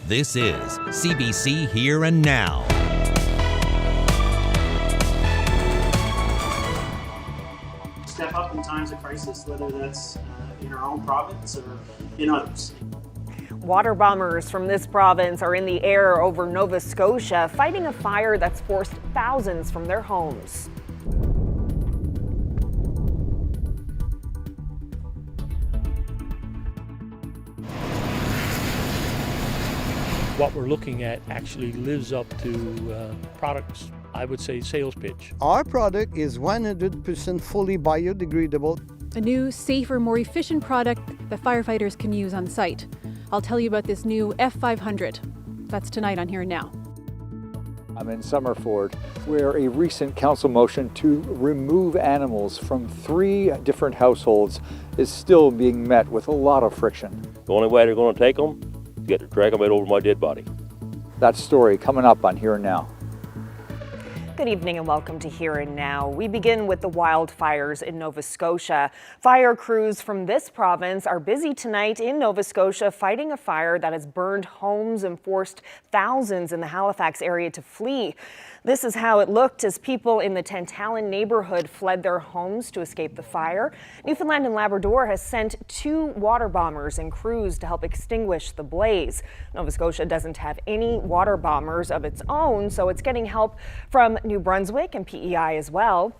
This is CBC Here and Now. Step up in times of crisis, whether that's in our own province or in others. Water bombers from this province are in the air over Nova Scotia, fighting a fire that's forced thousands from their homes. What we're looking at actually lives up to products, I would say, sales pitch. Our product is 100% fully biodegradable. A new, safer, more efficient product that firefighters can use on site. I'll tell you about this new F500. That's tonight on Here and Now. I'm in Summerford, where a recent council motion to remove animals from 3 different households is still being met with a lot of friction. The only way they're going to take them is get to drag them right over my dead body. That story coming up on Here and Now. Good evening and welcome to Here and Now. We begin with the wildfires in Nova Scotia. Fire crews from this province are busy tonight in Nova Scotia fighting a fire that has burned homes and forced thousands in the Halifax area to flee. This is how it looked as people in the Tantallon neighborhood fled their homes to escape the fire. Newfoundland and Labrador has sent 2 water bombers and crews to help extinguish the blaze. Nova Scotia doesn't have any water bombers of its own, so it's getting help from New Brunswick and PEI as well.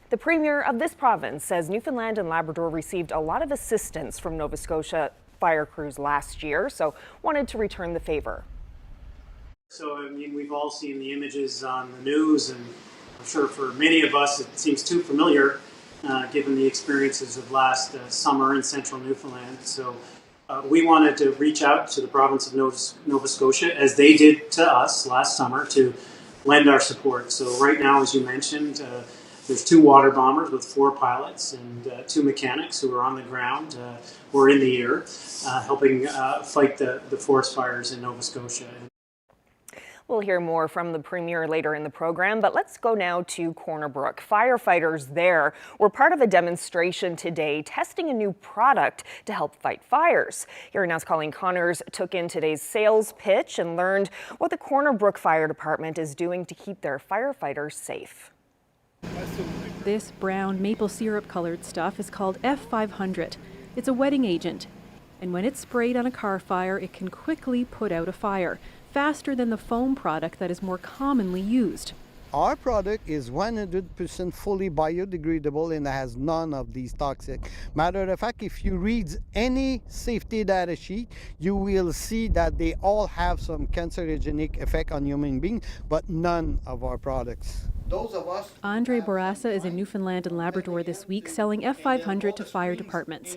The Premier of this province says Newfoundland and Labrador received a lot of assistance from Nova Scotia fire crews last year, so wanted to return the favor. So, I mean, we've all seen the images on the news, and I'm sure for many of us it seems too familiar given the experiences of last summer in central Newfoundland. So we wanted to reach out to the province of Nova Scotia, as they did to us last summer, to lend our support. So right now, as you mentioned, there's 2 water bombers with 4 pilots and 2 mechanics who are on the ground or in the air helping fight the forest fires in Nova Scotia. We'll hear more from the Premier later in the program, but let's go now to Corner Brook. Firefighters there were part of a demonstration today testing a new product to help fight fires. Here Now's Colleen Connors took in today's sales pitch and learned what the Corner Brook Fire Department is doing to keep their firefighters safe. This brown maple syrup colored stuff is called F500. It's a wetting agent, and when it's sprayed on a car fire, it can quickly put out a fire, faster than the foam product that is more commonly used. Our product is 100% fully biodegradable and has none of these toxic. Matter of fact, if you read any safety data sheet, you will see that they all have some cancerogenic effect on human beings, but none of our products. Those of us. Andre Bourassa is in Newfoundland and Labrador this week selling F500 to fire departments.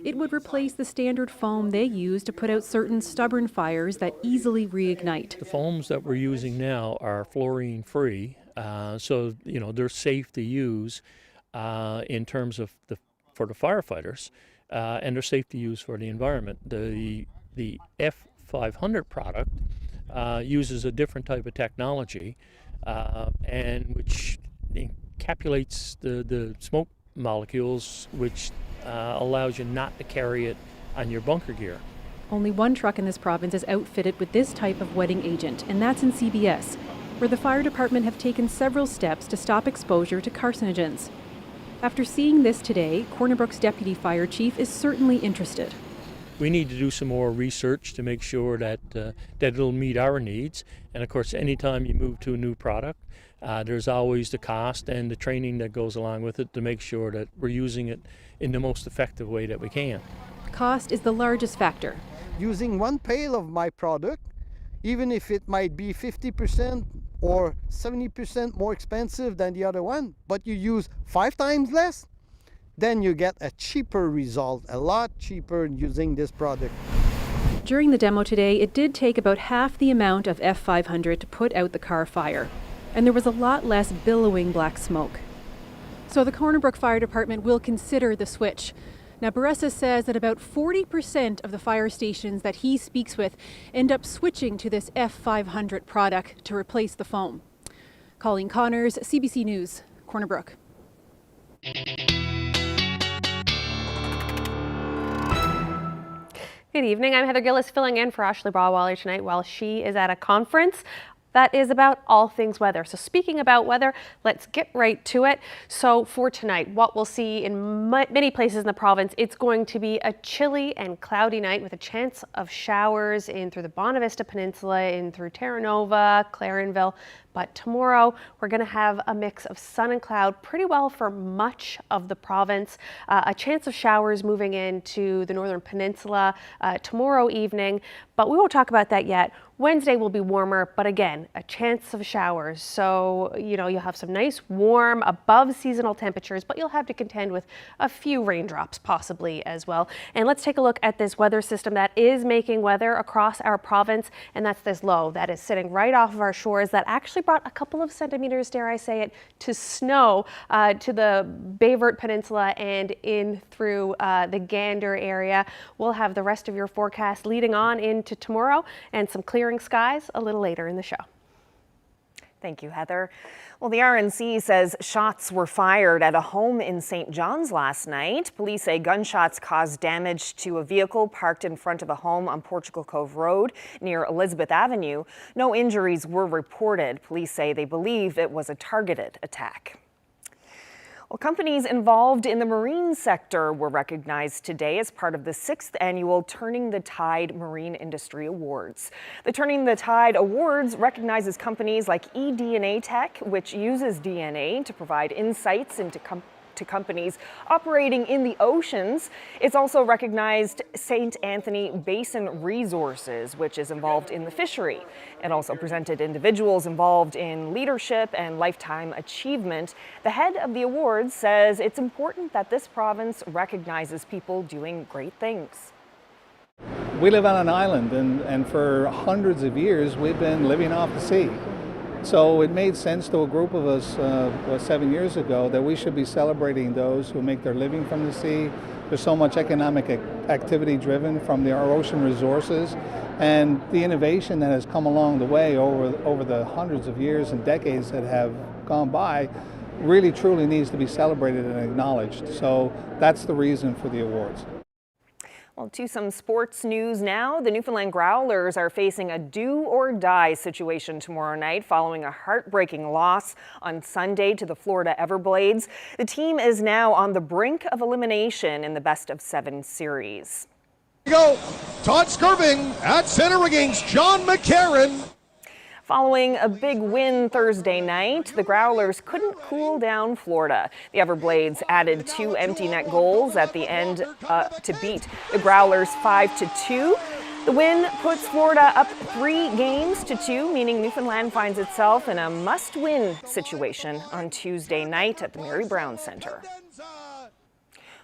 It would replace the standard foam they use to put out certain stubborn fires that easily reignite. The foams that we're using now are fluorine-free, so they're safe to use in terms of for the firefighters, and they're safe to use for the environment. The F500 product uses a different type of technology, and which encapsulates the smoke molecules, which allows you not to carry it on your bunker gear. Only 1 truck in this province is outfitted with this type of wetting agent, and that's in CBS, where the fire department have taken several steps to stop exposure to carcinogens. After seeing this today, Corner Brook's deputy fire chief is certainly interested. We need to do some more research to make sure that it'll meet our needs. And of course, anytime you move to a new product, there's always the cost and the training that goes along with it to make sure that we're using it in the most effective way that we can. Cost is the largest factor. Using 1 pail of my product, even if it might be 50% or 70% more expensive than the other one, but you use 5 times less, then you get a cheaper result, a lot cheaper using this product. During the demo today, it did take about half the amount of F500 to put out the car fire, and there was a lot less billowing black smoke. So the Corner Brook Fire Department will consider the switch. Now, Bourassa says that about 40% of the fire stations that he speaks with end up switching to this F500 product to replace the foam. Colleen Connors, CBC News, Corner Brook. Good evening. I'm Heather Gillis filling in for Ashley Brawwaller tonight while she is at a conference that is about all things weather. So speaking about weather, let's get right to it. So for tonight, what we'll see in many places in the province, it's going to be a chilly and cloudy night with a chance of showers in through the Bonavista Peninsula, in through Terra Nova, Clarenville. But tomorrow, we're going to have a mix of sun and cloud pretty well for much of the province. A chance of showers moving into the Northern Peninsula tomorrow evening, but we won't talk about that yet. Wednesday will be warmer, but again, a chance of showers. So, you'll have some nice, warm, above seasonal temperatures, but you'll have to contend with a few raindrops possibly as well. And let's take a look at this weather system that is making weather across our province, and that's this low that is sitting right off of our shores that actually brought a couple of centimeters, dare I say it, to snow to the Bayvert Peninsula and in through the Gander area. We'll have the rest of your forecast leading on into tomorrow and some clearing skies a little later in the show. Thank you, Heather. Well, the RNC says shots were fired at a home in St. John's last night. Police say gunshots caused damage to a vehicle parked in front of a home on Portugal Cove Road near Elizabeth Avenue. No injuries were reported. Police say they believe it was a targeted attack. Well, companies involved in the marine sector were recognized today as part of the 6th annual Turning the Tide Marine Industry Awards. The Turning the Tide Awards recognizes companies like eDNA Tech, which uses DNA to provide insights into companies operating in the oceans. It's also recognized St. Anthony Basin Resources, which is involved in the fishery. It also presented individuals involved in leadership and lifetime achievement. The head of the awards says it's important that this province recognizes people doing great things. We live on an island, and for hundreds of years we've been living off the sea. So it made sense to a group of us 7 years ago that we should be celebrating those who make their living from the sea. There's so much economic activity driven from our ocean resources, and the innovation that has come along the way over the hundreds of years and decades that have gone by really truly needs to be celebrated and acknowledged. So that's the reason for the awards. Well, to some sports news now. The Newfoundland Growlers are facing a do-or-die situation tomorrow night following a heartbreaking loss on Sunday to the Florida Everblades. The team is now on the brink of elimination in the best-of-7 series. Here we go. Todd Skirving at center against John McCarron. Following a big win Thursday night, the Growlers couldn't cool down Florida. The Everblades added 2 empty net goals at the end to beat the Growlers 5-2. The win puts Florida up 3 games to 2, meaning Newfoundland finds itself in a must-win situation on Tuesday night at the Mary Brown Centre.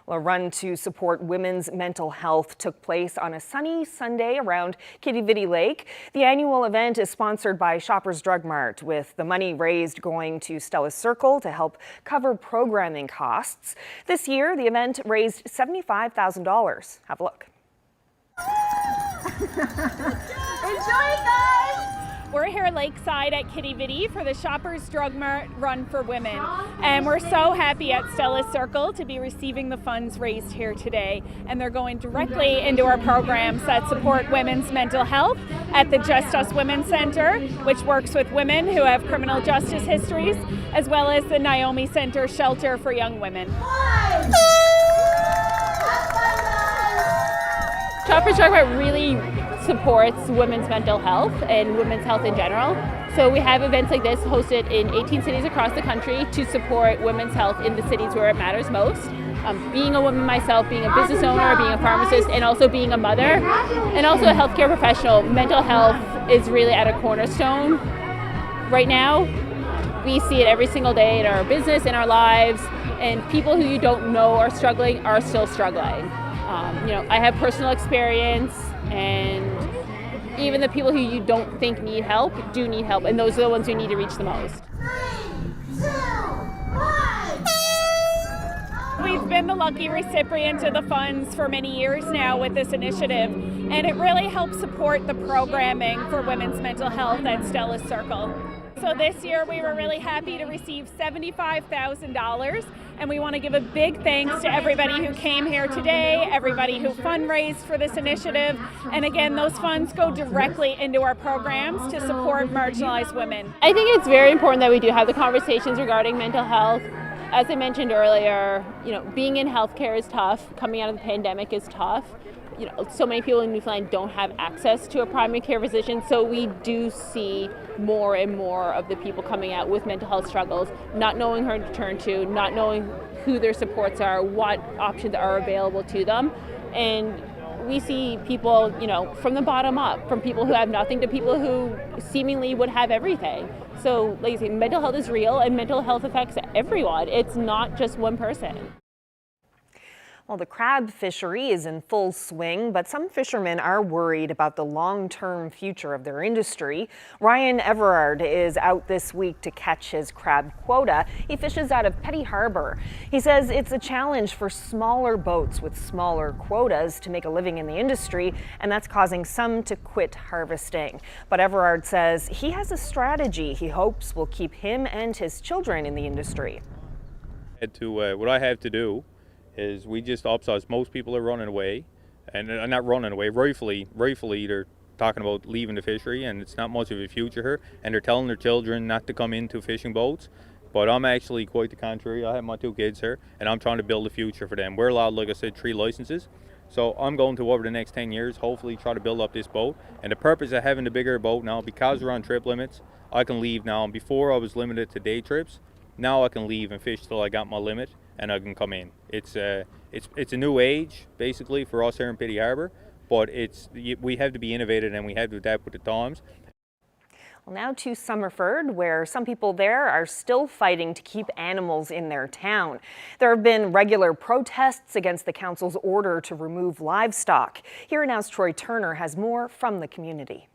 A run to support women's mental health took place on a sunny Sunday around Kitty Lake. The annual event is sponsored by Shoppers Drug Mart, with the money raised going to Stella's Circle to help cover programming costs. This year, the event raised $75,000. Have a look. Enjoy, guys! We're here lakeside at Kitty for the Shoppers Drug Mart Run for Women, and we're so happy at Stella's Circle to be receiving the funds raised here today, and they're going directly into our programs that support women's mental health at the Just Us Women's Centre, which works with women who have criminal justice histories, as well as the Naomi Centre Shelter for Young Women. Shoppers Drug Mart really supports women's mental health and women's health in general. So we have events like this hosted in 18 cities across the country to support women's health in the cities where it matters most. Being a woman myself, being a business owner, being a pharmacist, and also being a mother, and also a healthcare professional, mental health is really at a cornerstone right now. We see it every single day in our business, in our lives, and people who you don't know are struggling are still struggling. I have personal experience, and even the people who you don't think need help do need help, and those are the ones who need to reach the most. 3, 2, 1. We've been the lucky recipient of the funds for many years now with this initiative, and it really helps support the programming for women's mental health at Stella's Circle. So this year we were really happy to receive $75,000, and we want to give a big thanks to everybody who came here today, everybody who fundraised for this initiative, and again, those funds go directly into our programs to support marginalized women. I think it's very important that we do have the conversations regarding mental health. As I mentioned earlier, being in healthcare is tough. Coming out of the pandemic is tough. So many people in Newfoundland don't have access to a primary care physician, so we do see more and more of the people coming out with mental health struggles, not knowing who to turn to, not knowing who their supports are, what options are available to them. And we see people, from the bottom up, from people who have nothing to people who seemingly would have everything. So, like I say, mental health is real, and mental health affects everyone. It's not just one person. Well, the crab fishery is in full swing, but some fishermen are worried about the long-term future of their industry. Ryan Everard is out this week to catch his crab quota. He fishes out of Petty Harbour. He says it's a challenge for smaller boats with smaller quotas to make a living in the industry, and that's causing some to quit harvesting. But Everard says he has a strategy he hopes will keep him and his children in the industry. What I have to do is we just upsize. Most people are running away, and not running away, rightfully they're talking about leaving the fishery, and it's not much of a future here, and they're telling their children not to come into fishing boats. But I'm actually quite the contrary. I have my 2 kids here, and I'm trying to build a future for them. We're allowed, like I said, 3 licenses. So I'm going to, over the next 10 years, hopefully try to build up this boat. And the purpose of having the bigger boat now, because we're on trip limits, I can leave now. And before I was limited to day trips, now I can leave and fish till I got my limit, and I can come in. It's a new age, basically, for us here in Petty Harbour, but we have to be innovative and we have to adapt with the times. Well, now to Summerford, where some people there are still fighting to keep animals in their town. There have been regular protests against the council's order to remove livestock. Here Now's Troy Turner has more from the community.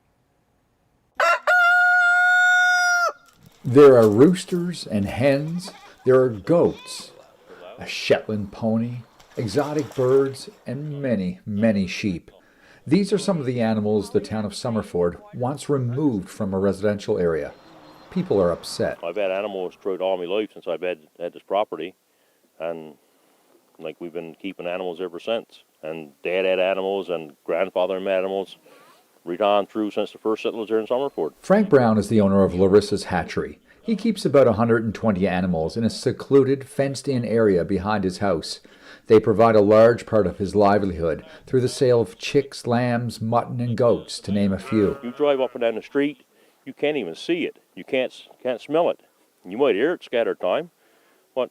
There are roosters and hens, there are goats, a Shetland pony, exotic birds, and many, many sheep. These are some of the animals the town of Summerford wants removed from a residential area. People are upset. I've had animals throughout all my life since I've had this property, and we've been keeping animals ever since. And Dad had animals and grandfather had animals right on through since the first settlers here in Summerford. Frank Brown is the owner of Larissa's Hatchery. He keeps about 120 animals in a secluded, fenced-in area behind his house. They provide a large part of his livelihood through the sale of chicks, lambs, mutton, and goats, to name a few. You drive up and down the street, you can't even see it. You can't smell it. You might hear it scattered time, but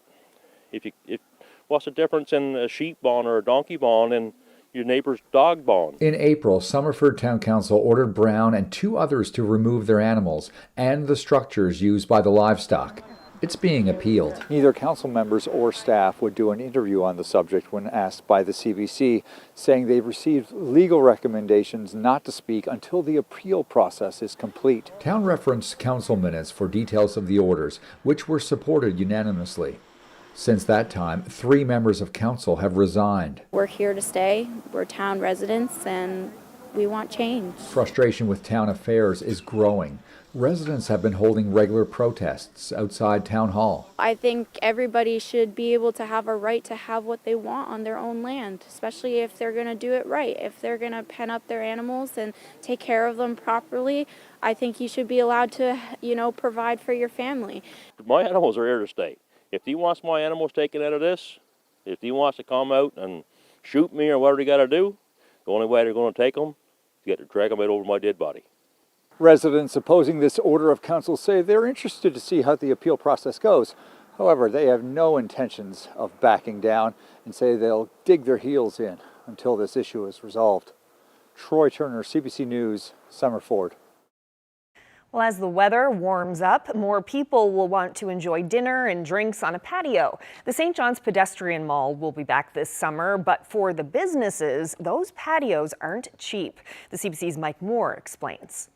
what's the difference in a sheep barn or a donkey barn and your neighbor's dog barn? In April, Summerford Town Council ordered Brown and 2 others to remove their animals and the structures used by the livestock. It's being appealed. Neither council members or staff would do an interview on the subject when asked by the CBC, saying they've received legal recommendations not to speak until the appeal process is complete. Town referenced council minutes for details of the orders, which were supported unanimously. Since that time, 3 members of council have resigned. We're here to stay. We're town residents and we want change. Frustration with town affairs is growing. Residents have been holding regular protests outside Town Hall. I think everybody should be able to have a right to have what they want on their own land, especially if they're going to do it right. If they're going to pen up their animals and take care of them properly, I think you should be allowed to, provide for your family. My animals are here to stay. If he wants my animals taken out of this, if he wants to come out and shoot me or whatever he got to do, the only way they're going to take them is to drag them out over my dead body. Residents opposing this order of council say they're interested to see how the appeal process goes. However, they have no intentions of backing down and say they'll dig their heels in until this issue is resolved. Troy Turner, CBC News, Summerford. Well, as the weather warms up, more people will want to enjoy dinner and drinks on a patio. The St. John's Pedestrian Mall will be back this summer, but for the businesses, those patios aren't cheap. The CBC's Mike Moore explains.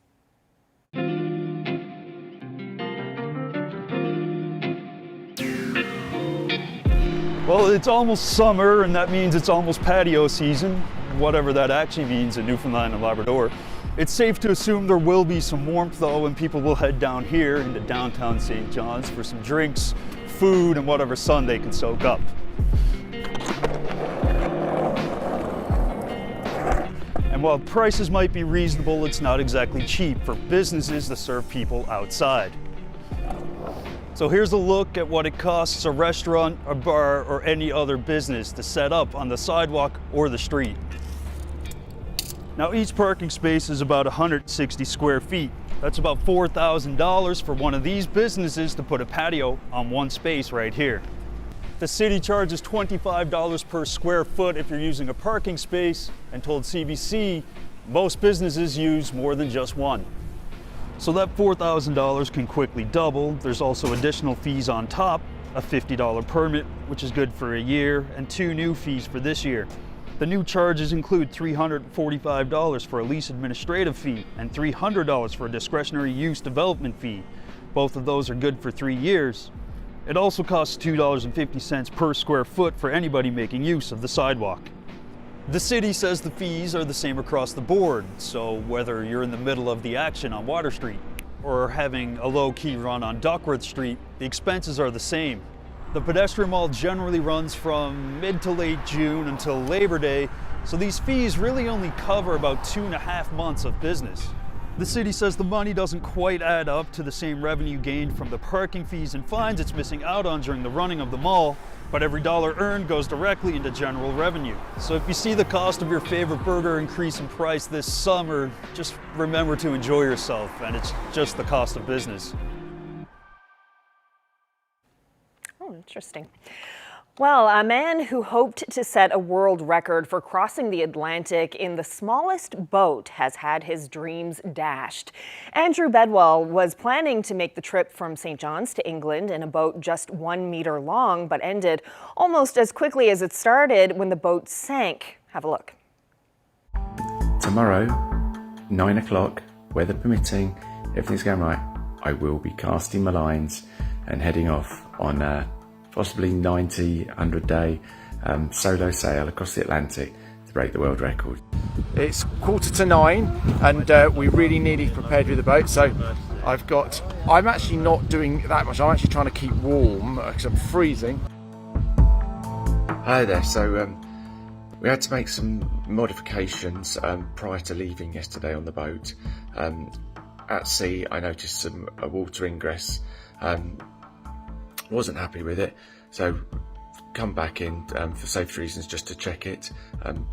Well, it's almost summer, and that means it's almost patio season, whatever that actually means in Newfoundland and Labrador. It's safe to assume there will be some warmth though, and people will head down here into downtown St. John's for some drinks, food, and whatever sun they can soak up. And while prices might be reasonable, it's not exactly cheap for businesses to serve people outside. So here's a look at what it costs a restaurant, a bar, or any other business to set up on the sidewalk or the street. Now each parking space is about 160 square feet. That's about $4,000 for one of these businesses to put a patio on one space right here. The city charges $25 per square foot if you're using a parking space, and told CBC most businesses use more than just one. So that $4,000 can quickly double. There's also additional fees on top, a $50 permit, which is good for a year, and 2 new fees for this year. The new charges include $345 for a lease administrative fee and $300 for a discretionary use development fee. Both of those are good for 3 years. It also costs $2.50 per square foot for anybody making use of the sidewalk. The city says the fees are the same across the board, so whether you're in the middle of the action on Water Street or having a low-key run on Duckworth Street, the expenses are the same. The pedestrian mall generally runs from mid to late June until Labor Day, so these fees really only cover about 2.5 months of business. The city says the money doesn't quite add up to the same revenue gained from the parking fees and fines it's missing out on during the running of the mall, but every dollar earned goes directly into general revenue. So if you see the cost of your favorite burger increase in price this summer, just remember to enjoy yourself, and it's just the cost of business. Oh, interesting. Well, a man who hoped to set a world record for crossing the Atlantic in the smallest boat has had his dreams dashed. Andrew Bedwell was planning to make the trip from St. John's to England in a boat just 1 meter long, but ended almost as quickly as it started when the boat sank. Have a look. Tomorrow, 9 o'clock, weather permitting, everything's going right, I will be casting my lines and heading off on possibly 90, 100-day solo sail across the Atlantic to break the world record. It's 8:45 and we really nearly prepared with the boat, so I'm actually not doing that much. I'm actually trying to keep warm because I'm freezing. Hi there, so we had to make some modifications prior to leaving yesterday on the boat. At sea I noticed a water ingress. Wasn't happy with it, so come back in for safety reasons just to check it.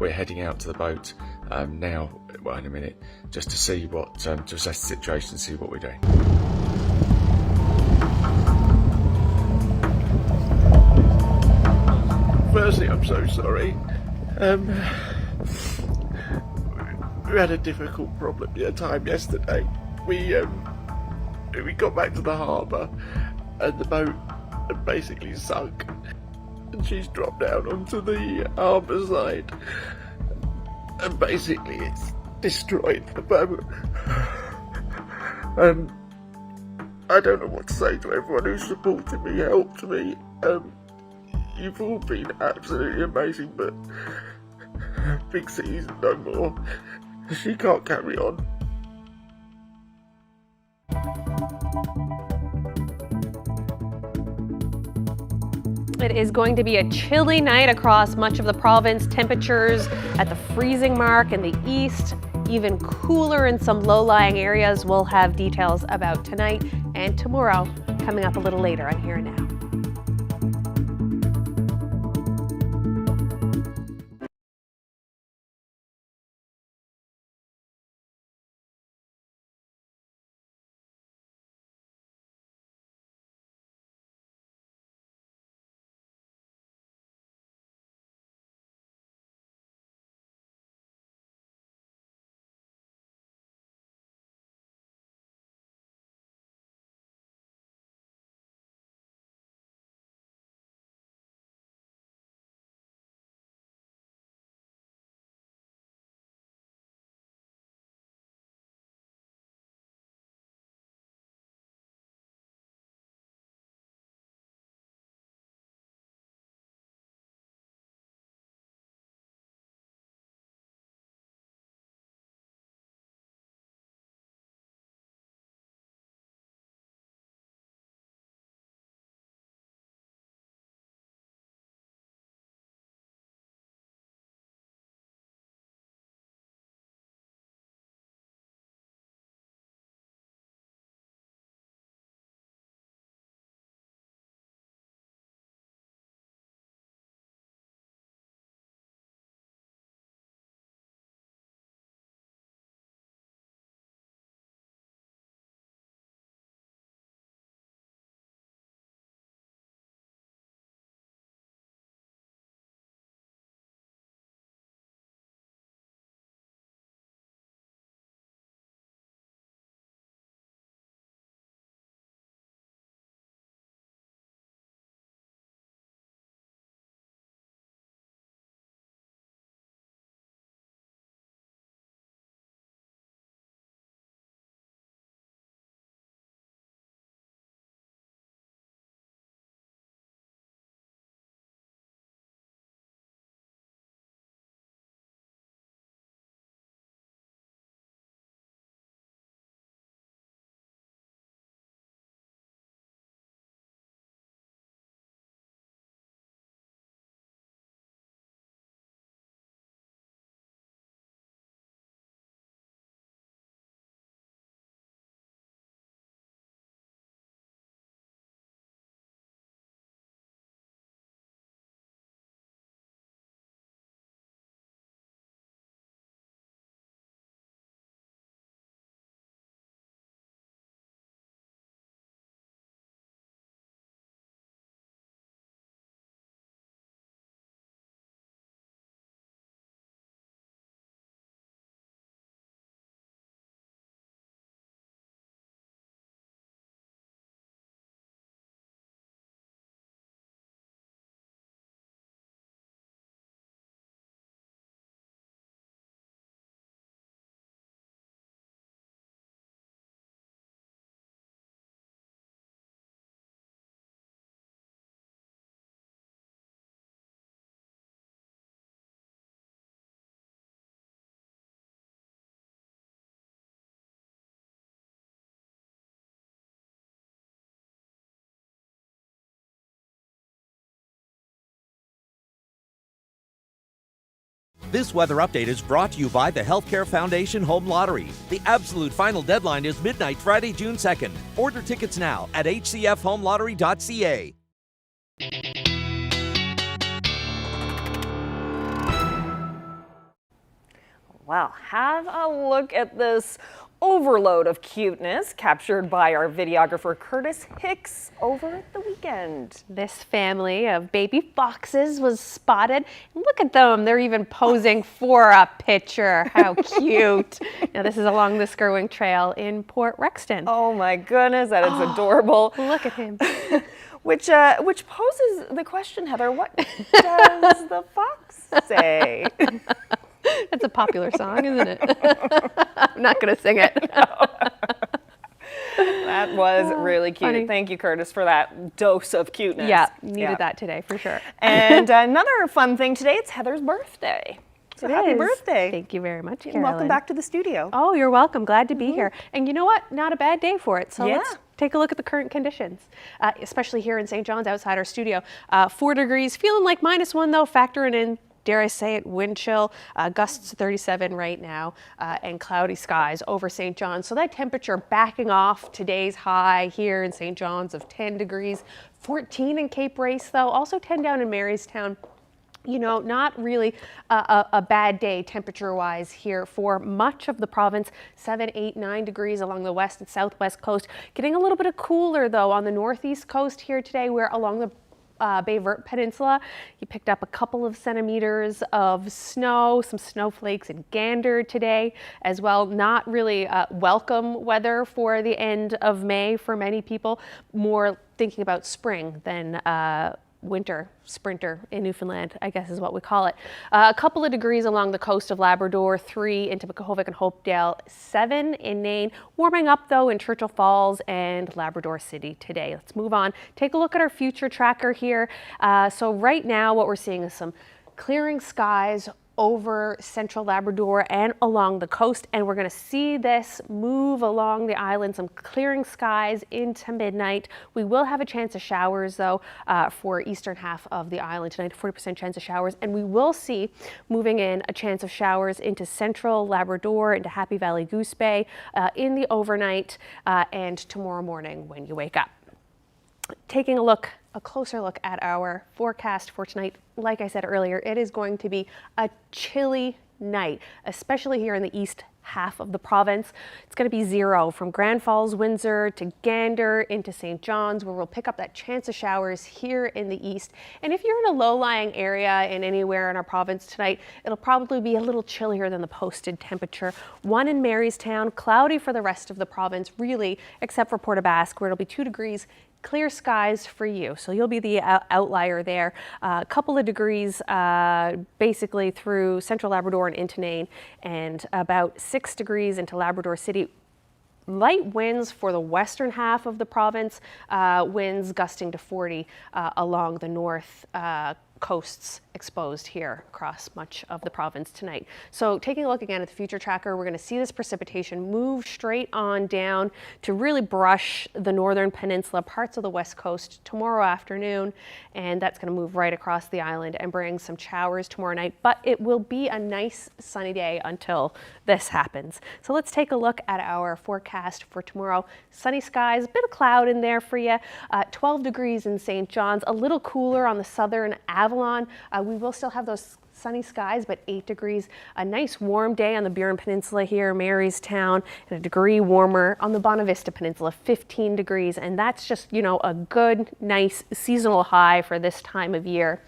We're heading out to the boat now, well, in a minute, just to see to assess the situation and see what we're doing. Firstly, I'm so sorry. We had a difficult time yesterday. We got back to the harbour and the boat had basically sunk, and she's dropped down onto the harbour side, and basically it's destroyed the boat. I don't know what to say to everyone who supported me, helped me. You've all been absolutely amazing, but Big City's no more. She can't carry on. It is going to be a chilly night across much of the province. Temperatures at the freezing mark in the east, even cooler in some low-lying areas. We'll have details about tonight and tomorrow coming up a little later on Here and Now. This weather update is brought to you by the Healthcare Foundation Home Lottery. The absolute final deadline is midnight Friday, June 2nd. Order tickets now at hcfhomelottery.ca. Well, have a look at this overload of cuteness captured by our videographer Curtis Hicks over the weekend. This family of baby foxes was spotted. Look at them, they're even posing for a picture. How cute. Now this is along the Skirwing Trail in Port Rexton. Oh my goodness, that is adorable. Look at him. Which poses the question, Heather, what does the fox say? That's a popular song, isn't it? I'm not going to sing it. That was really cute. Funny. Thank you, Curtis, for that dose of cuteness. Yeah, needed that today for sure. And another fun thing today, it's Heather's birthday. So happy birthday. Thank you very much, And Carolyn. welcome back to the studio. Oh, you're welcome. Glad to be here. And you know what? Not a bad day for it. So Yeah. let's take a look at the current conditions, especially here in St. John's outside our studio. 4 degrees, feeling like -1 though, factoring in, dare I say it, wind chill, gusts 37 right now, and cloudy skies over St. John's. So that temperature backing off today's high here in St. John's of 10 degrees, 14 in Cape Race though, also 10 down in Marystown. You know, not really a bad day temperature-wise here for much of the province. 7, 8, 9 degrees along the west and southwest coast. Getting a little bit cooler though on the northeast coast here today. We're along the Bay Verte Peninsula. You picked up a couple of centimeters of snow, some snowflakes in Gander today as well. Not really welcome weather for the end of May for many people. More thinking about spring than winter, sprinter in Newfoundland, I guess is what we call it. A couple of degrees along the coast of Labrador, 3 into Pekohovic and Hopedale, 7 in Nain. Warming up though in Churchill Falls and Labrador City today. Let's move on. Take a look at our future tracker here. So right now what we're seeing is some clearing skies over central Labrador and along the coast, and we're going to see this move along the island, some clearing skies into midnight. We will have a chance of showers though for eastern half of the island tonight, 40% chance of showers, and we will see moving in a chance of showers into central Labrador, into Happy Valley Goose Bay in the overnight and tomorrow morning when you wake up. Taking a closer look at our forecast for tonight. Like I said earlier, it is going to be a chilly night, especially here in the east half of the province. It's going to be 0 from Grand Falls, Windsor to Gander into St. John's, where we'll pick up that chance of showers here in the east. And if you're in a low-lying area in anywhere in our province tonight, it'll probably be a little chillier than the posted temperature. 1 in Marystown, cloudy for the rest of the province, really, except for Port aux Basques, where it'll be 2 degrees. Clear skies for you, so you'll be the outlier there. A couple of degrees basically through central Labrador and into Nain, and about 6 degrees into Labrador City. Light winds for the western half of the province, winds gusting to 40 along the north coasts exposed here across much of the province tonight. So taking a look again at the future tracker, we're going to see this precipitation move straight on down to really brush the northern peninsula, parts of the west coast tomorrow afternoon, and that's going to move right across the island and bring some showers tomorrow night, but it will be a nice sunny day until this happens. So let's take a look at our forecast for tomorrow. Sunny skies, a bit of cloud in there for you, 12 degrees in St. John's, a little cooler on the southern Avalon. We will still have those sunny skies, but 8 degrees. A nice warm day on the Burin Peninsula here, Marystown, and a degree warmer on the Bonavista Peninsula, 15 degrees. And that's just, you know, a good, nice seasonal high for this time of year.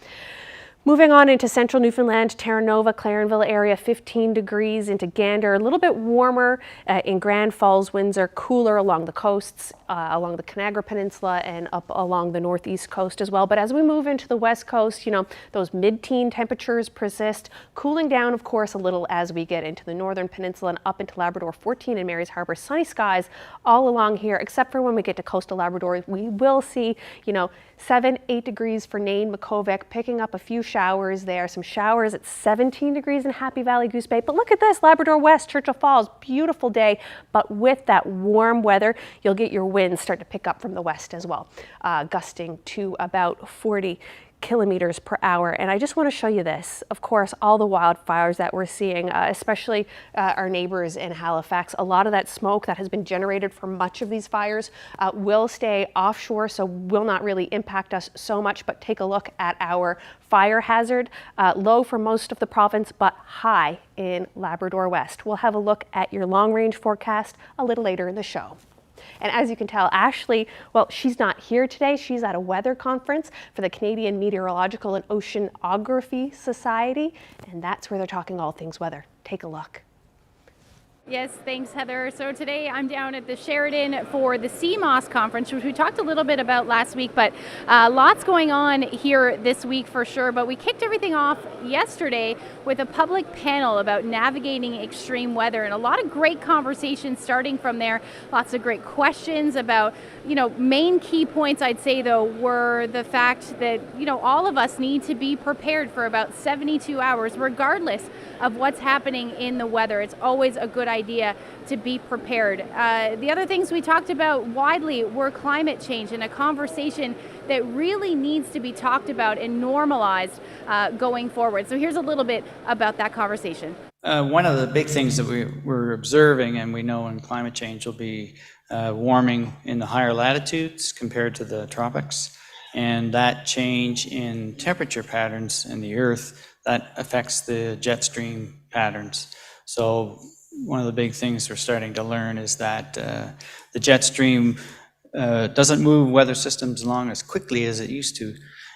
Moving on into central Newfoundland, Terra Nova, Clarenville area, 15 degrees into Gander, a little bit warmer in Grand Falls, Windsor, cooler along the coasts, along the Conagra Peninsula and up along the northeast coast as well. But as we move into the west coast, you know, those mid-teen temperatures persist, cooling down, of course, a little as we get into the northern peninsula and up into Labrador, 14 in Mary's Harbour, sunny skies all along here, except for when we get to coastal Labrador. We will see, you know, 7, 8 degrees for Nain, Makovic, picking up a few showers there. Some showers at 17 degrees in Happy Valley Goose Bay. But look at this, Labrador West, Churchill Falls, beautiful day. But with that warm weather, you'll get your winds start to pick up from the west as well, gusting to about 40. kilometers per hour. And I just want to show you this. Of course, all the wildfires that we're seeing, especially our neighbors in Halifax, a lot of that smoke that has been generated from much of these fires will stay offshore, so will not really impact us so much. But take a look at our fire hazard, low for most of the province, but high in Labrador West. We'll have a look at your long-range forecast a little later in the show. And as you can tell, Ashley, well, she's not here today. She's at a weather conference for the Canadian Meteorological and Oceanography Society, and that's where they're talking all things weather. Take a look. Yes, thanks, Heather. So today I'm down at the Sheridan for the CMOS conference, which we talked a little bit about last week, but lots going on here this week for sure. But we kicked everything off yesterday with a public panel about navigating extreme weather, and a lot of great conversations starting from there. Lots of great questions about, main key points I'd say though were the fact that, all of us need to be prepared for about 72 hours, regardless of what's happening in the weather. It's always a good idea to be prepared. The other things we talked about widely were climate change, and a conversation that really needs to be talked about and normalized going forward. So here's a little bit about that conversation. One of the big things that we're observing, and we know in climate change, will be warming in the higher latitudes compared to the tropics. And that change in temperature patterns in the Earth, that affects the jet stream patterns. So one of the big things we're starting to learn is that the jet stream doesn't move weather systems along as quickly as it used to.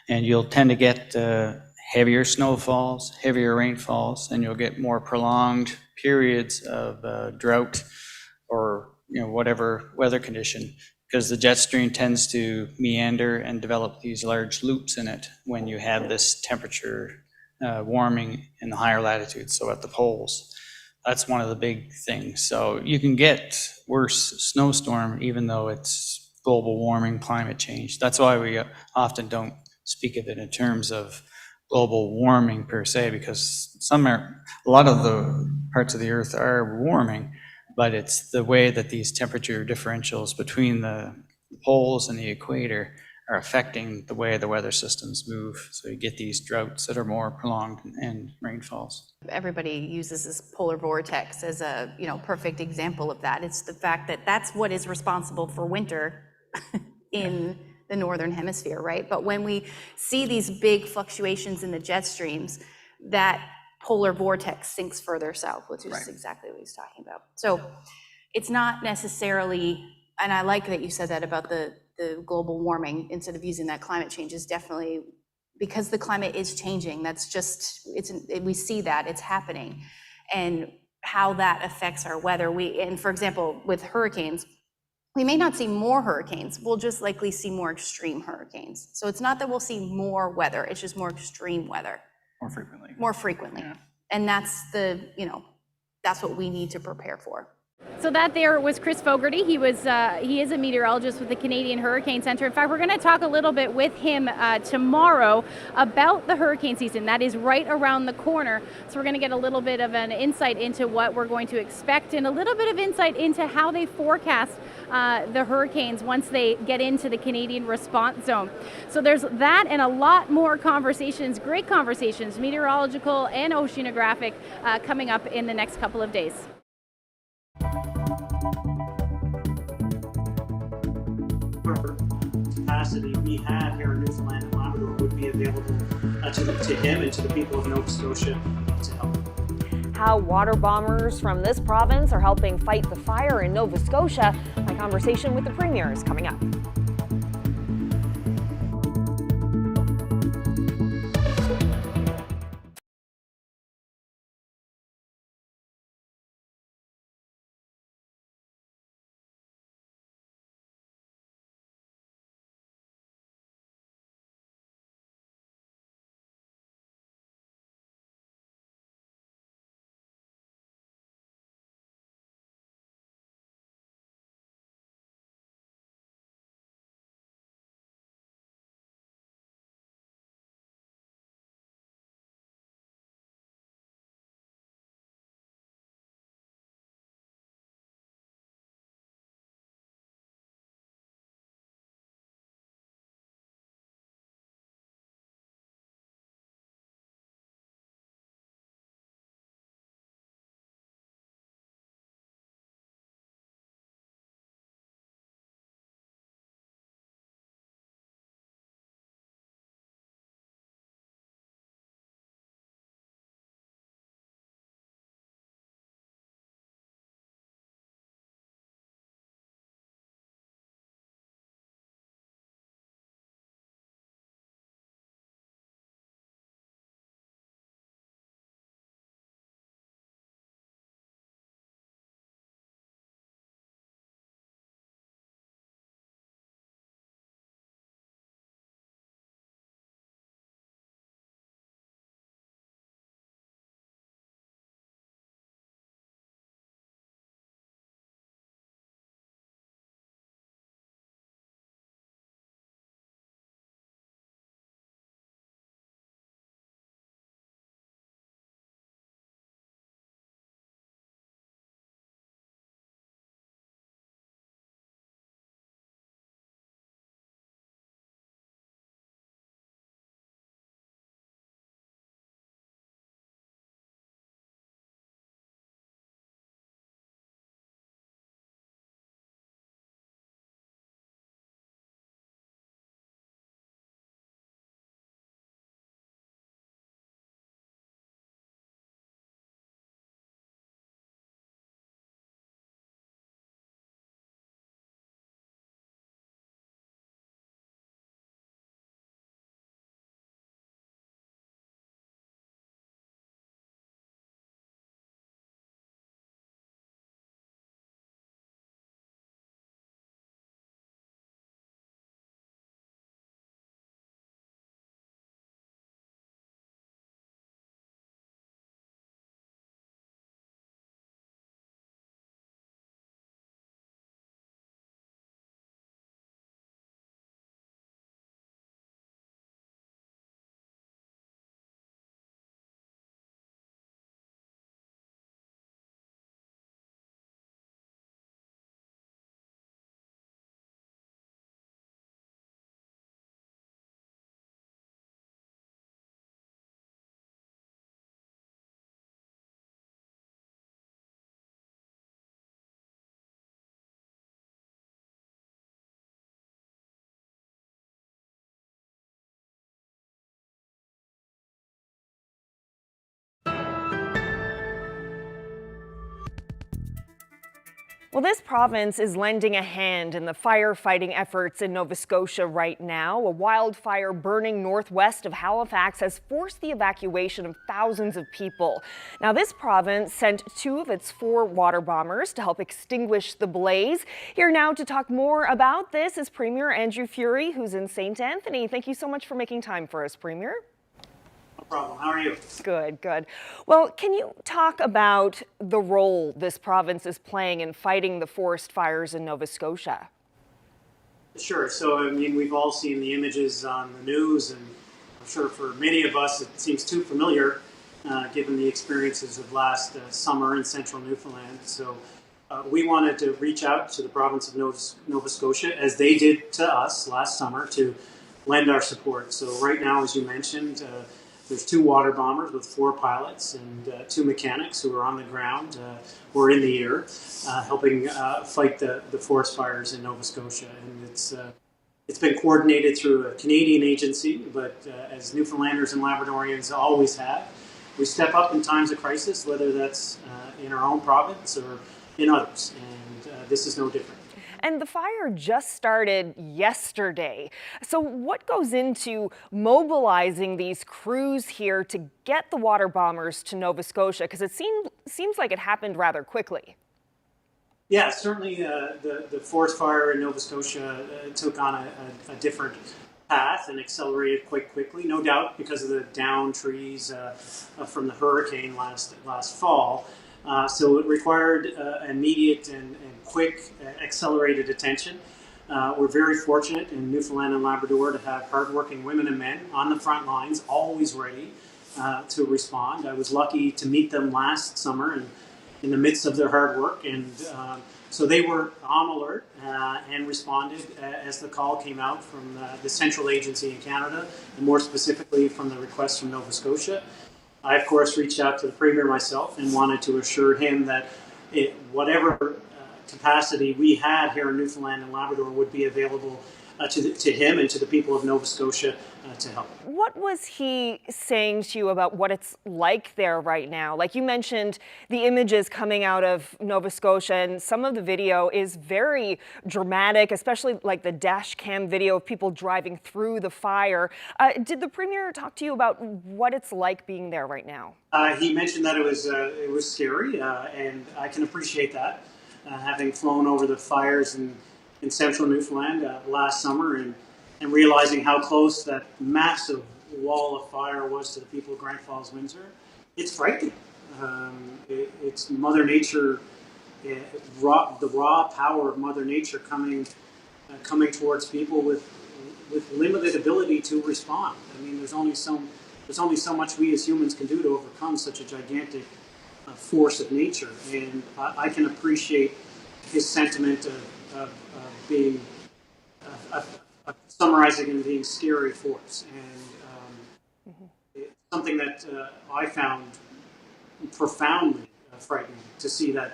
And you'll tend to get heavier snowfalls, heavier rainfalls, and you'll get more prolonged periods of drought or whatever weather condition, because the jet stream tends to meander and develop these large loops in it when you have this temperature warming in the higher latitudes, so at the poles. That's one of the big things. So you can get worse snowstorm even though it's global warming, climate change. That's why we often don't speak of it in terms of global warming per se, because a lot of the parts of the Earth are warming, but it's the way that these temperature differentials between the poles and the equator are affecting the way the weather systems move. So you get these droughts that are more prolonged and rainfalls. Everybody uses this polar vortex as a perfect example of that. It's the fact that that's what is responsible for winter in the northern hemisphere, right? But when we see these big fluctuations in the jet streams, that polar vortex sinks further south, which is exactly what he's talking about. So it's not necessarily, and I like that you said that about the global warming instead of using that climate change, is definitely because the climate is changing. That's just, we see that it's happening, and how that affects our weather. And for example, with hurricanes, we may not see more hurricanes, we'll just likely see more extreme hurricanes. So it's not that we'll see more weather, it's just more extreme weather. More frequently. Yeah. And that's that's what we need to prepare for. So that there was Chris Fogarty. He is a meteorologist with the Canadian Hurricane Center. In fact, we're going to talk a little bit with him tomorrow about the hurricane season. That is right around the corner. So we're going to get a little bit of an insight into what we're going to expect, and a little bit of insight into how they forecast the hurricanes once they get into the Canadian response zone. So there's that and a lot more conversations, great conversations, meteorological and oceanographic, coming up in the next couple of days. Capacity we have here in Newfoundland and Labrador would be available to him and to the people of Nova Scotia to help. How water bombers from this province are helping fight the fire in Nova Scotia. My conversation with the Premier is coming up. Well, this province is lending a hand in the firefighting efforts in Nova Scotia right now. A wildfire burning northwest of Halifax has forced the evacuation of thousands of people. Now, this province sent 2 of its 4 water bombers to help extinguish the blaze. Here now to talk more about this is Premier Andrew Furey, who's in St. Anthony. Thank you so much for making time for us, Premier. No problem. How are you? Good, good. Well, can you talk about the role this province is playing in fighting the forest fires in Nova Scotia? Sure. So, I mean, we've all seen the images on the news, and I'm sure for many of us it seems too familiar, given the experiences of last summer in central Newfoundland. So we wanted to reach out to the province of Nova Scotia, as they did to us last summer, to lend our support. So right now, as you mentioned, there's 2 water bombers with 4 pilots and 2 mechanics who are on the ground or in the air, helping fight the forest fires in Nova Scotia. And it's been coordinated through a Canadian agency, but as Newfoundlanders and Labradorians always have, we step up in times of crisis, whether that's in our own province or in others, and this is no different. And the fire just started yesterday. So what goes into mobilizing these crews here to get the water bombers to Nova Scotia? Because it seems like it happened rather quickly. Yeah, certainly the forest fire in Nova Scotia took on a different path and accelerated quite quickly, no doubt because of the downed trees from the hurricane last fall. So it required immediate and quick, accelerated attention. We're very fortunate in Newfoundland and Labrador to have hardworking women and men on the front lines, always ready to respond. I was lucky to meet them last summer in the midst of their hard work, and so they were on alert and responded as the call came out from the central agency in Canada, and more specifically from the request from Nova Scotia. I, of course, reached out to the Premier myself and wanted to assure him that whatever capacity we had here in Newfoundland and Labrador would be available to him and to the people of Nova Scotia to help. What was he saying to you about what it's like there right now? Like you mentioned, the images coming out of Nova Scotia, and some of the video is very dramatic, especially like the dash cam video of people driving through the fire. Did the Premier talk to you about what it's like being there right now? He mentioned that it was scary, and I can appreciate that, having flown over the fires in central Newfoundland last summer and realizing how close that massive wall of fire was to the people of Grand Falls, Windsor. It's frightening. It's Mother Nature, the raw power of Mother Nature coming towards people with limited ability to respond. I mean, there's only so much we as humans can do to overcome such a gigantic force of nature, and I can appreciate his sentiment of being summarizing and being scary force, and it's something that I found profoundly frightening to see that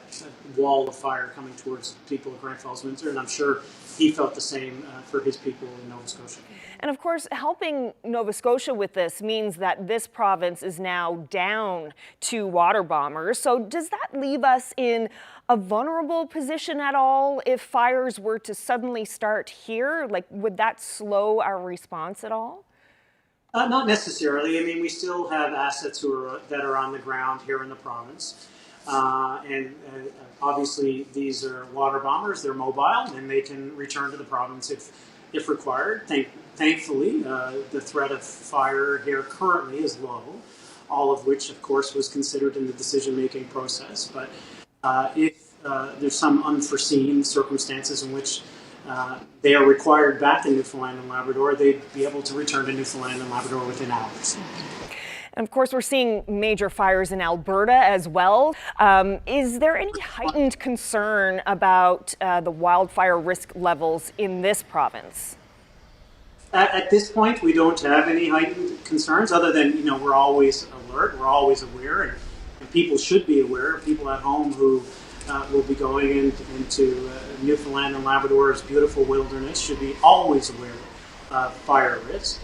wall of fire coming towards people of Grand Falls, Windsor, and I'm sure he felt the same for his people in Nova Scotia. And of course, helping Nova Scotia with this means that this province is now down 2 water bombers. So does that leave us in a vulnerable position at all if fires were to suddenly start here? Like, would that slow our response at all? Not necessarily. I mean, we still have assets that are on the ground here in the province. And obviously, these are water bombers. They're mobile, and they can return to the province if required. Thankfully, the threat of fire here currently is low, all of which, of course, was considered in the decision-making process. But if there's some unforeseen circumstances in which they are required back in Newfoundland and Labrador, they'd be able to return to Newfoundland and Labrador within hours. And of course, we're seeing major fires in Alberta as well. Is there any heightened concern about the wildfire risk levels in this province? At this point, we don't have any heightened concerns other than, we're always alert, we're always aware, and people should be aware. People at home who will be going into Newfoundland and Labrador's beautiful wilderness should be always aware of fire risk.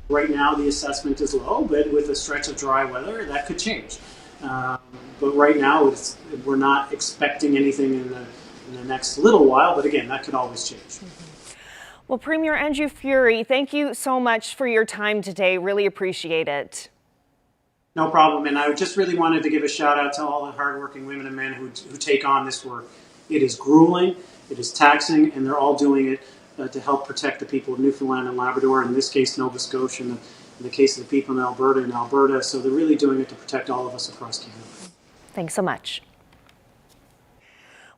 Right now, the assessment is low, but with a stretch of dry weather, that could change. But right now, we're not expecting anything in in the next little while, but again, that could always change. Well, Premier Andrew Furey, thank you so much for your time today. Really appreciate it. No problem. And I just really wanted to give a shout out to all the hardworking women and men who take on this work. It is grueling, it is taxing, and they're all doing it to help protect the people of Newfoundland and Labrador, in this case Nova Scotia, and in the case of the people in Alberta. So they're really doing it to protect all of us across Canada. Thanks so much.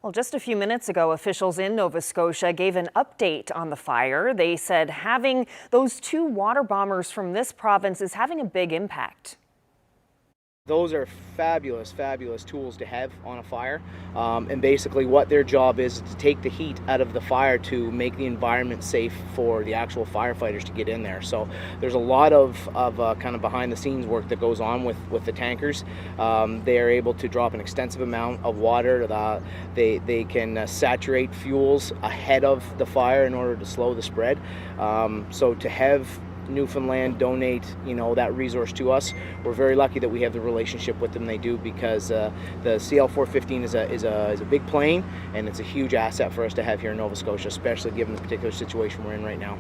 Well, just a few minutes ago, officials in Nova Scotia gave an update on the fire. They said having those 2 water bombers from this province is having a big impact. Those are fabulous, fabulous tools to have on a fire. And basically what their job is to take the heat out of the fire to make the environment safe for the actual firefighters to get in there. So there's a lot of kind of behind the scenes work that goes on with the tankers. They are able to drop an extensive amount of water. They can saturate fuels ahead of the fire in order to slow the spread. So to have Newfoundland donate, that resource to us, we're very lucky that we have the relationship with them. They do, because the CL-415 is a big plane, and it's a huge asset for us to have here in Nova Scotia, especially given the particular situation we're in right now.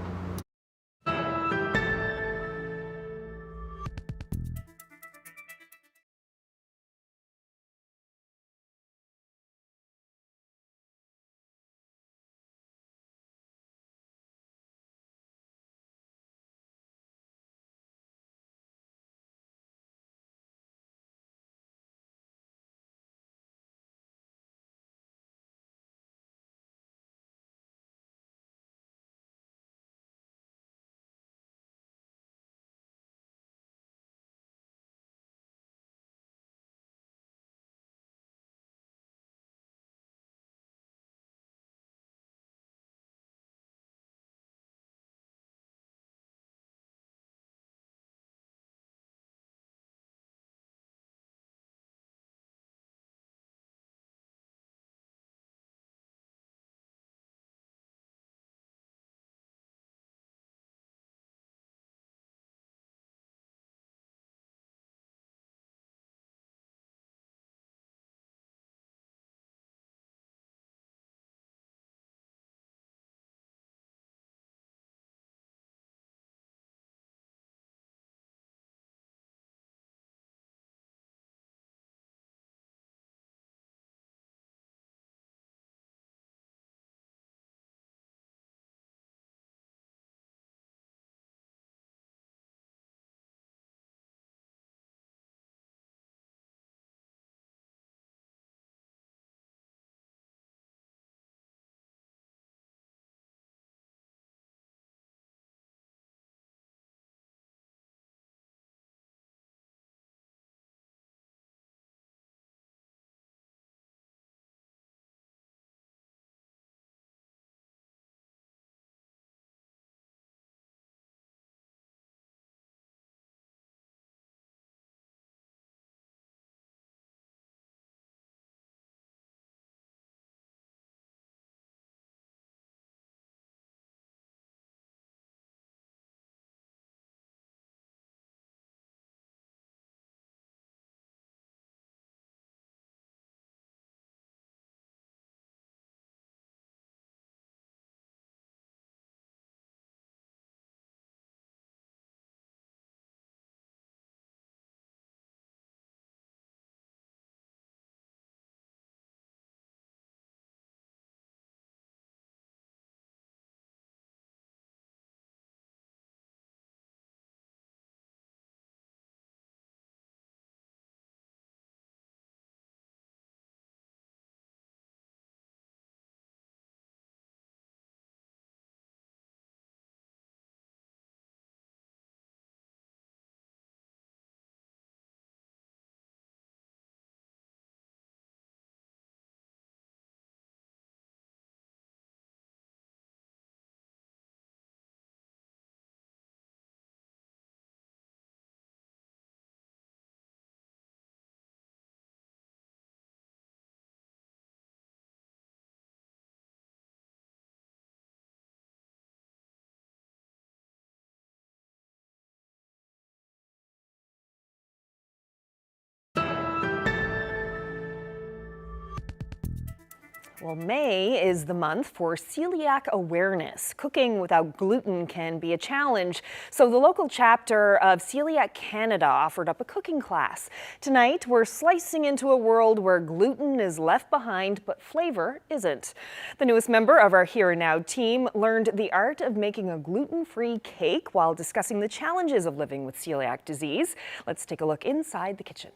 Well, May is the month for celiac awareness. Cooking without gluten can be a challenge, so the local chapter of Celiac Canada offered up a cooking class. Tonight, we're slicing into a world where gluten is left behind, but flavor isn't. The newest member of our Here and Now team learned the art of making a gluten-free cake while discussing the challenges of living with celiac disease. Let's take a look inside the kitchen.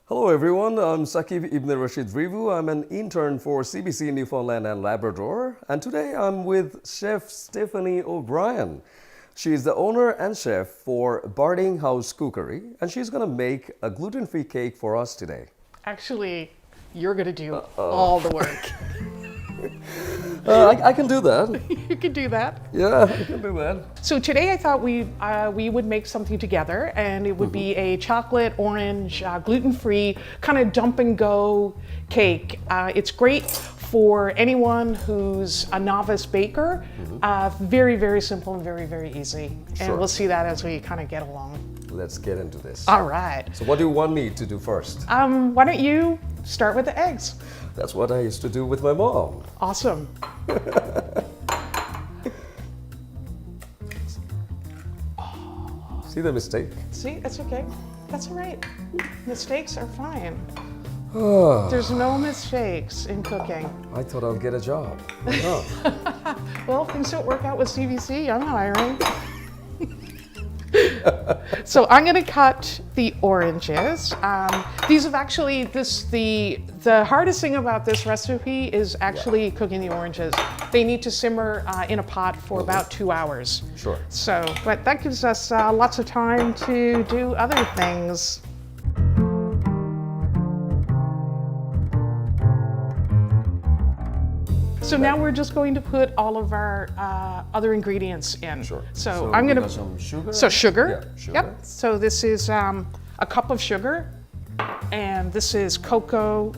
Hello everyone, I'm Sakib Ibn Rashid Rivu. I'm an intern for CBC Newfoundland and Labrador, and today I'm with Chef Stephanie O'Brien. She is the owner and chef for Barding House Cookery, and she's going to make a gluten-free cake for us today. Actually, you're going to do all the work. I can do that. You can do that? Yeah, I can do that. So today I thought we would make something together, and it would be a chocolate, orange, gluten-free kind of dump and go cake. It's great for anyone who's a novice baker. Very, very simple and very, very easy. Sure. And we'll see that as we kind of get along. Let's get into this. All right. So what do you want me to do first? Why don't you start with the eggs? That's what I used to do with my mom. Awesome. See the mistake? See, it's okay. That's all right. Mistakes are fine. Oh, There's no mistakes in cooking. I thought I'll get a job. Why not? Well, things don't work out with CBC. I'm hiring. So I'm going to cut the oranges. These have actually, the hardest thing about this recipe is actually cooking the oranges. They need to simmer in a pot for about 2 hours. Sure. So, but that gives us lots of time to do other things. So now we're just going to put all of our other ingredients in. Sure. So I'm going to. Some sugar. So sugar. Yeah, sugar. Yep. So this is a cup of sugar, and this is cocoa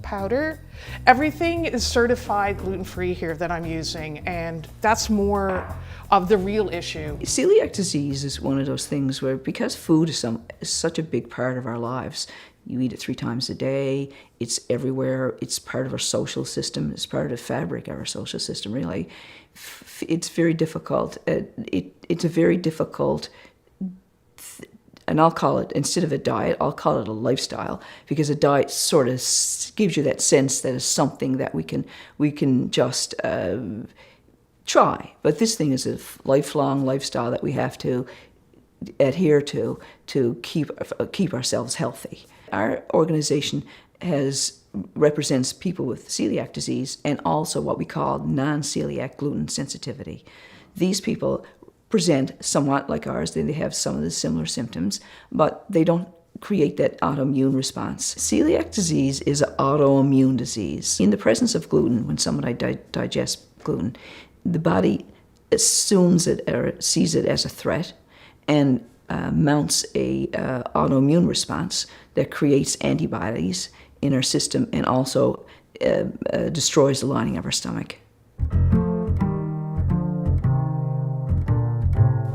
powder. Everything is certified gluten-free here that I'm using, and that's more of the real issue. Celiac disease is one of those things where, because food is such a big part of our lives, you eat it 3 times a day, it's everywhere, it's part of our social system, it's part of the fabric of our social system, really. It's very difficult. It's a very difficult, and I'll call it, instead of a diet, I'll call it a lifestyle, because a diet sort of gives you that sense that it's something that we can just try. But this thing is a lifelong lifestyle that we have to adhere to keep ourselves healthy. Our organization represents people with celiac disease and also what we call non-celiac gluten sensitivity. These people present somewhat like ours. They have some of the similar symptoms, but they don't create that autoimmune response. Celiac disease is an autoimmune disease. In the presence of gluten, when somebody digests gluten, the body assumes it or sees it as a threat and mounts a autoimmune response that creates antibodies in our system and also destroys the lining of our stomach.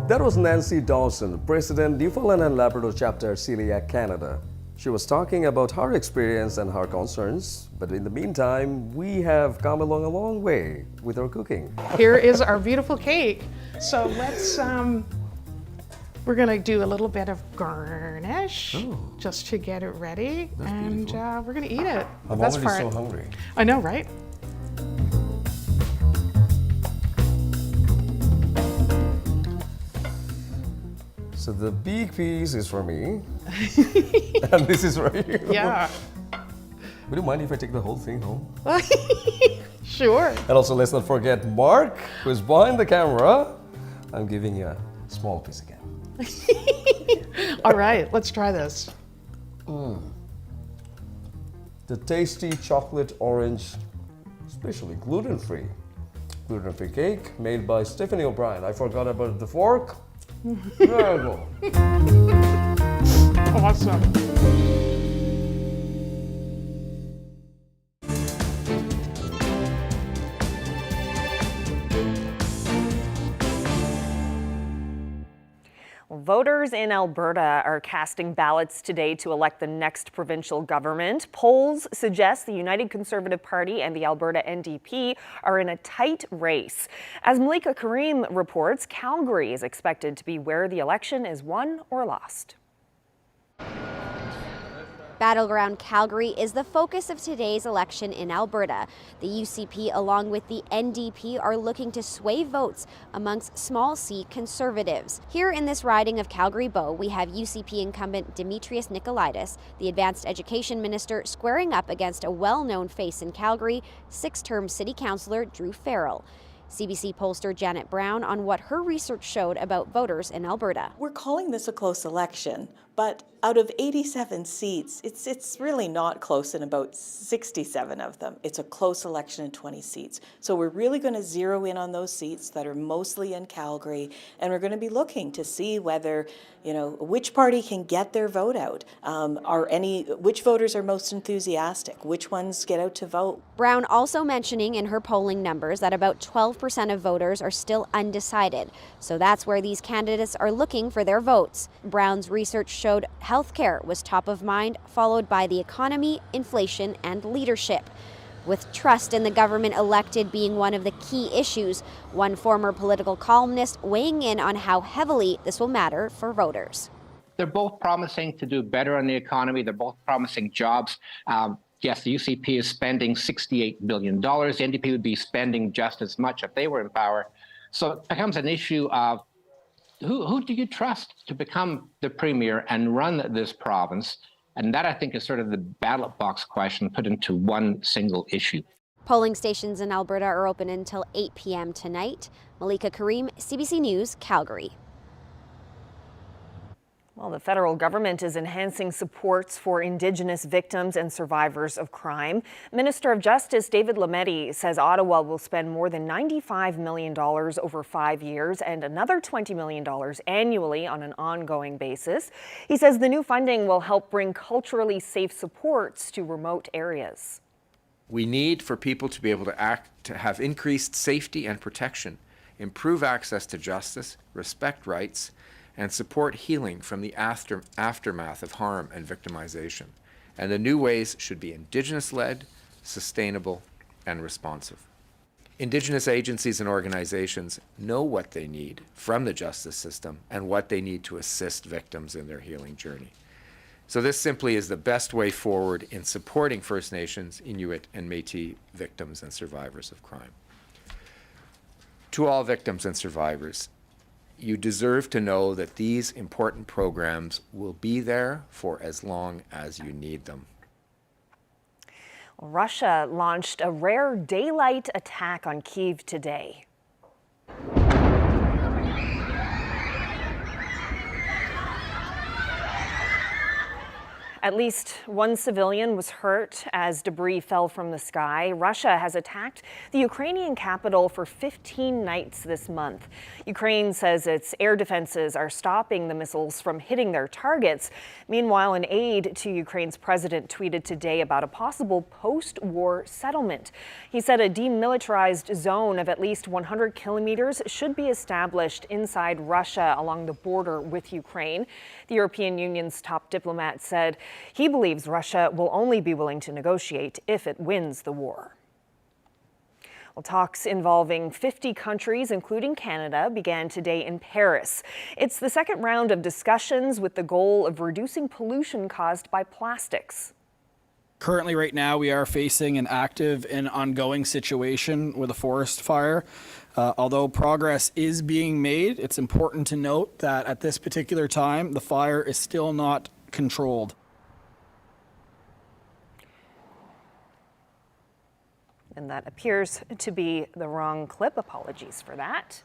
That was Nancy Dawson, President, Newfoundland and Labrador Chapter, Celiac Canada. She was talking about her experience and her concerns, but in the meantime, we have come along a long way with our cooking. Here is our beautiful cake. So let's, we're gonna do a little bit of garnish just to get it ready, and we're gonna eat it. I'm already so hungry. I know, right? So the big piece is for me, and this is for you. Yeah. Would you mind if I take the whole thing home? Sure. And also, let's not forget Mark, who's behind the camera. I'm giving you a small piece again. All right, let's try this. The tasty chocolate orange, especially gluten-free cake made by Stephanie O'Brien. I forgot about the fork. There we go. Awesome. Voters in Alberta are casting ballots today to elect the next provincial government. Polls suggest the United Conservative Party and the Alberta NDP are in a tight race. As Malika Karim reports, Calgary is expected to be where the election is won or lost. Battleground Calgary is the focus of today's election in Alberta. The UCP, along with the NDP, are looking to sway votes amongst small C Conservatives. Here in this riding of Calgary-Bow, we have UCP incumbent Demetrius Nicolaitis, the Advanced Education Minister, squaring up against a well-known face in Calgary, six-term City Councillor Drew Farrell. CBC pollster Janet Brown on what her research showed about voters in Alberta. We're calling this a close election, but out of 87 seats, it's really not close in about 67 of them. It's a close election in 20 seats. So we're really going to zero in on those seats that are mostly in Calgary, and we're going to be looking to see whether, which party can get their vote out. Which voters are most enthusiastic? Which ones get out to vote? Brown also mentioning in her polling numbers that about 12% of voters are still undecided. So that's where these candidates are looking for their votes. Brown's research showed healthcare was top of mind, followed by the economy, inflation, and leadership. With trust in the government elected being one of the key issues, one former political columnist weighing in on how heavily this will matter for voters. They're both promising to do better on the economy. They're both promising jobs. Yes, the UCP is spending $68 billion. The NDP would be spending just as much if they were in power. So it becomes an issue of who do you trust to become the premier and run this province? And that, I think, is sort of the ballot box question put into one single issue. Polling stations in Alberta are open until 8 p.m. tonight. Malika Karim, CBC News, Calgary. Well, the federal government is enhancing supports for Indigenous victims and survivors of crime. Minister of Justice David Lametti says Ottawa will spend more than $95 million over 5 years and another $20 million annually on an ongoing basis. He says the new funding will help bring culturally safe supports to remote areas. We need for people to be able to have increased safety and protection, improve access to justice, respect rights, and support healing from the aftermath of harm and victimization. And the new ways should be Indigenous-led, sustainable, and responsive. Indigenous agencies and organizations know what they need from the justice system and what they need to assist victims in their healing journey. So this simply is the best way forward in supporting First Nations, Inuit, and Métis victims and survivors of crime. To all victims and survivors, you deserve to know that these important programs will be there for as long as you need them. Russia launched a rare daylight attack on Kyiv today. At least one civilian was hurt as debris fell from the sky. Russia has attacked the Ukrainian capital for 15 nights this month. Ukraine says its air defenses are stopping the missiles from hitting their targets. Meanwhile, an aide to Ukraine's president tweeted today about a possible post-war settlement. He said a demilitarized zone of at least 100 kilometers should be established inside Russia along the border with Ukraine. The European Union's top diplomat said he believes Russia will only be willing to negotiate if it wins the war. Well, talks involving 50 countries, including Canada, began today in Paris. It's the second round of discussions with the goal of reducing pollution caused by plastics. Currently, right now, we are facing an active and ongoing situation with a forest fire. Although progress is being made, it's important to note that at this particular time, the fire is still not controlled. And that appears to be the wrong clip. Apologies for that.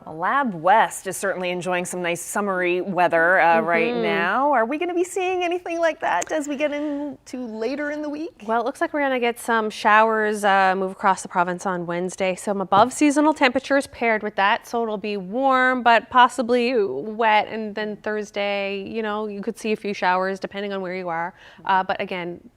Lab West is certainly enjoying some nice summery weather right now. Are we going to be seeing anything like that as we get into later in the week? Well, it looks like we're going to get some showers move across the province on Wednesday. Some above seasonal temperatures paired with that, so it'll be warm but possibly wet. And then Thursday, you know, you could see a few showers depending on where you are. But again,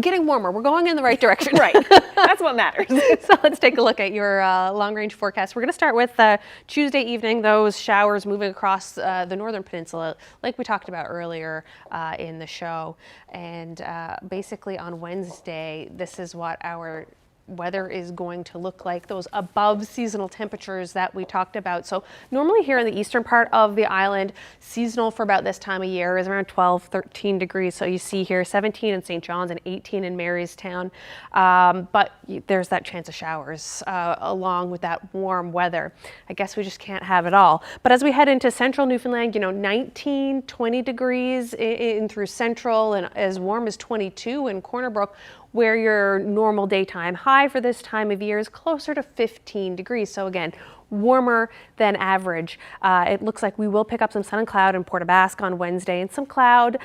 getting warmer. We're going in the right direction. Right. That's what matters. So let's take a look at your long-range forecast. We're going to start with Tuesday evening, those showers moving across the northern peninsula, like we talked about earlier in the show. And basically on Wednesday, this is what our weather is going to look like, those above seasonal temperatures that we talked about. So normally here in the eastern part of the island, seasonal for about this time of year is around 12, 13 degrees. So you see here 17 in St. John's and 18 in Marystown. But there's that chance of showers along with that warm weather. I guess we just can't have it all. But as we head into central Newfoundland, you know, 19, 20 degrees in through central and as warm as 22 in Corner Brook, where your normal daytime high for this time of year is closer to 15 degrees. So again, warmer than average. It looks like we will pick up some sun and cloud in Port aux Basques on Wednesday and some cloud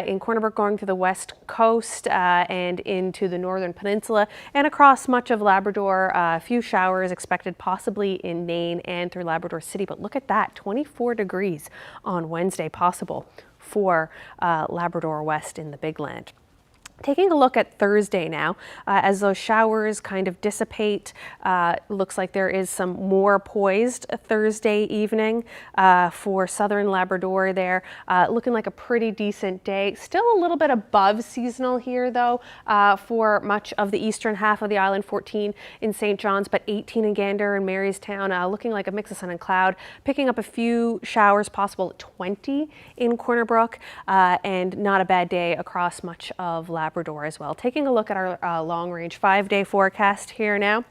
in Corner Brook going through the west coast and into the northern peninsula and across much of Labrador. A few showers expected possibly in Nain and through Labrador City. But look at that, 24 degrees on Wednesday possible for Labrador West in the Big Land. Taking a look at Thursday now, as those showers kind of dissipate, looks like there is some more poised Thursday evening for southern Labrador there. Looking like a pretty decent day. Still a little bit above seasonal here though for much of the eastern half of the island, 14 in St. John's, but 18 in Gander and Marystown. Looking like a mix of sun and cloud. Picking up a few showers possible at 20 in Corner Brook and not a bad day across much of Labrador as well. Taking a look at our long-range 5-day forecast here now.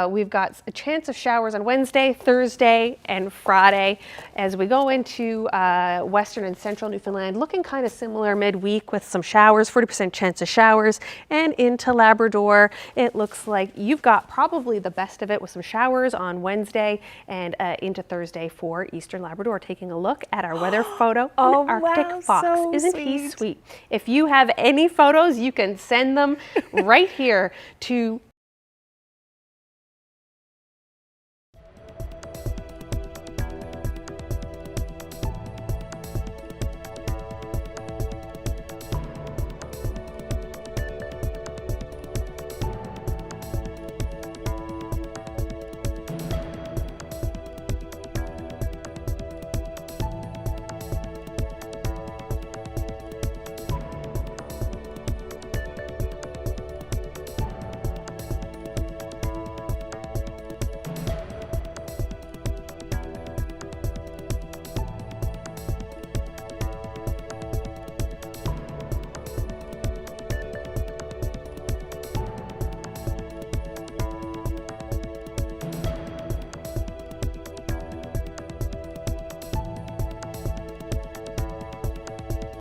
We've got a chance of showers on Wednesday, Thursday, and Friday as we go into western and central Newfoundland, looking kind of similar midweek with some showers, 40% chance of showers, and into Labrador. It looks like you've got probably the best of it with some showers on Wednesday and into Thursday for eastern Labrador. Taking a look at our weather photo. Oh, Arctic wow, Fox. so Isn't he sweet. sweet? If you have any photos, you can send them right here to